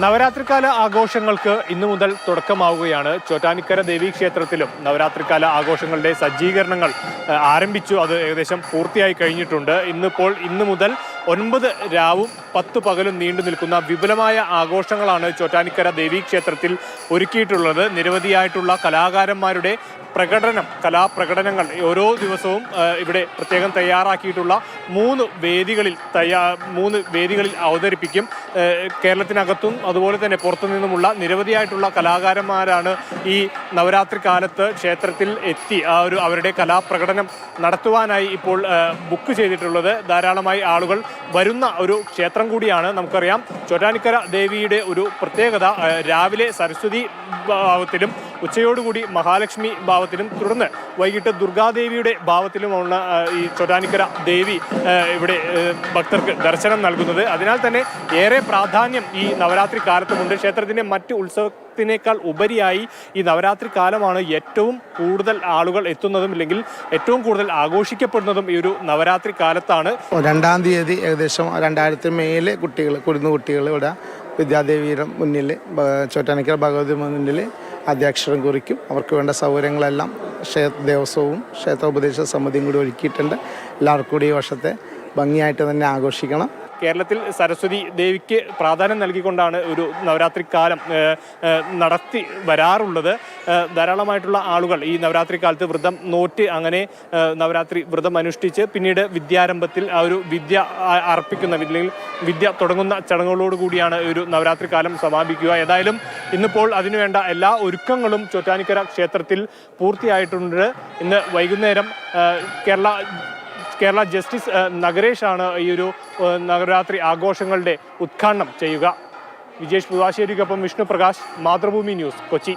നവരാത്രികാല ആഘോഷങ്ങൾക്ക് ഇന്നു മുതൽ തുടക്കമാവുകയാണ്. ചോറ്റാനിക്കര ദേവീക്ഷേത്രത്തിലും നവരാത്രികാല ആഘോഷങ്ങളുടെ സജ്ജീകരണങ്ങൾ ആരംഭിച്ചു. അത് ഏകദേശം പൂർത്തിയായി കഴിഞ്ഞിട്ടുണ്ട്. ഇന്നു മുതൽ 9 രാവും 10 പകലും നീണ്ടു നിൽക്കുന്ന വിപുലമായ ആഘോഷങ്ങളാണ് ചോറ്റാനിക്കര ദേവീക്ഷേത്രത്തിൽ ഒരുക്കിയിട്ടുള്ളത്. നിരവധിയായിട്ടുള്ള കലാകാരന്മാരുടെ കലാപ്രകടനങ്ങൾ ഓരോ ദിവസവും ഇവിടെ പ്രത്യേകം തയ്യാറാക്കിയിട്ടുള്ള 3 വേദികളിൽ അവതരിപ്പിക്കും. കേരളത്തിനകത്തും അതുപോലെ തന്നെ പുറത്തുനിന്നുമുള്ള നിരവധിയായിട്ടുള്ള കലാകാരന്മാരാണ് ഈ നവരാത്രി കാലത്ത് ക്ഷേത്രത്തിൽ എത്തി അവരുടെ കലാപ്രകടനം നടത്തുവാനായി ഇപ്പോൾ ബുക്ക് ചെയ്തിട്ടുള്ളത്. ധാരാളമായി ആളുകൾ വരുന്ന ഒരു ക്ഷേത്രം കൂടിയാണ്. നമുക്കറിയാം, ചോറ്റാനിക്കര ദേവിയുടെ ഒരു പ്രത്യേകത രാവിലെ സരസ്വതി ഭാവത്തിലും ഉച്ചയോടുകൂടി മഹാലക്ഷ്മി ഭാവത്തിലും തുടർന്ന് വൈകിട്ട് ദുർഗാദേവിയുടെ ഭാവത്തിലുമാണ് ഈ ചോറ്റാനിക്കര ദേവി ഇവിടെ ഭക്തർക്ക് ദർശനം നൽകുന്നത്. അതിനാൽ തന്നെ ഏറെ പ്രാധാന്യം ഈ നവരാത്രി കാലത്തുമുണ്ട്. ക്ഷേത്രത്തിൻ്റെ മറ്റ് ഉത്സവത്തിനേക്കാൾ ഉപരിയായി ഈ നവരാത്രി കാലമാണ് ഏറ്റവും കൂടുതൽ ആളുകൾ എത്തുന്നതും ഇല്ലെങ്കിൽ ഏറ്റവും കൂടുതൽ ആഘോഷിക്കപ്പെടുന്നതും ഈ ഒരു നവരാത്രി കാലത്താണ്. 2-ാം തീയതി ഏകദേശം 2000 മേലെ കുട്ടികൾ ഇവിടെ വിദ്യാദേവിയുടെ മുന്നിൽ, ചോറ്റാനിക്കര ഭഗവതി മുന്നിൽ അധ്യക്ഷരം കുറിക്കും. അവർക്ക് വേണ്ട സൗകര്യങ്ങളെല്ലാം ദേവസ്വവും ക്ഷേത്രോപദേശ സമിതിയും കൂടി ഒരുക്കിയിട്ടുണ്ട്. എല്ലാവർക്കും കൂടി ഈ വർഷത്തെ ഭംഗിയായിട്ട് തന്നെ ആഘോഷിക്കണം. കേരളത്തിൽ സരസ്വതി ദേവിക്ക് പ്രാധാന്യം നൽകിക്കൊണ്ടാണ് ഒരു നവരാത്രി കാലം നടത്തി വരാറുള്ളത്. ധാരാളമായിട്ടുള്ള ആളുകൾ ഈ നവരാത്രി കാലത്ത് വ്രതം നോറ്റ് അങ്ങനെ നവരാത്രി വ്രതം അനുഷ്ഠിച്ച് പിന്നീട് വിദ്യാരംഭത്തിൽ ആ ഒരു വിദ്യ അർപ്പിക്കുന്ന അല്ലെങ്കിൽ വിദ്യ തുടങ്ങുന്ന ചടങ്ങുകളോട് കൂടിയാണ് ഒരു നവരാത്രി കാലം സമാപിക്കുക. ഏതായാലും ഇന്നിപ്പോൾ അതിനുവേണ്ട എല്ലാ ഒരുക്കങ്ങളും ചോറ്റാനിക്കര ക്ഷേത്രത്തിൽ പൂർത്തിയായിട്ടുണ്ട്. ഇന്ന് വൈകുന്നേരം കേരള ജസ്റ്റിസ് നഗരേഷാണ് ഈ ഒരു നവരാത്രി ആഘോഷങ്ങളുടെ ഉദ്ഘാടനം ചെയ്യുക. വിജേഷ് പുതുവാശ്ശേരിക്കൊപ്പം വിഷ്ണു പ്രകാശ്, മാതൃഭൂമി ന്യൂസ്, കൊച്ചി.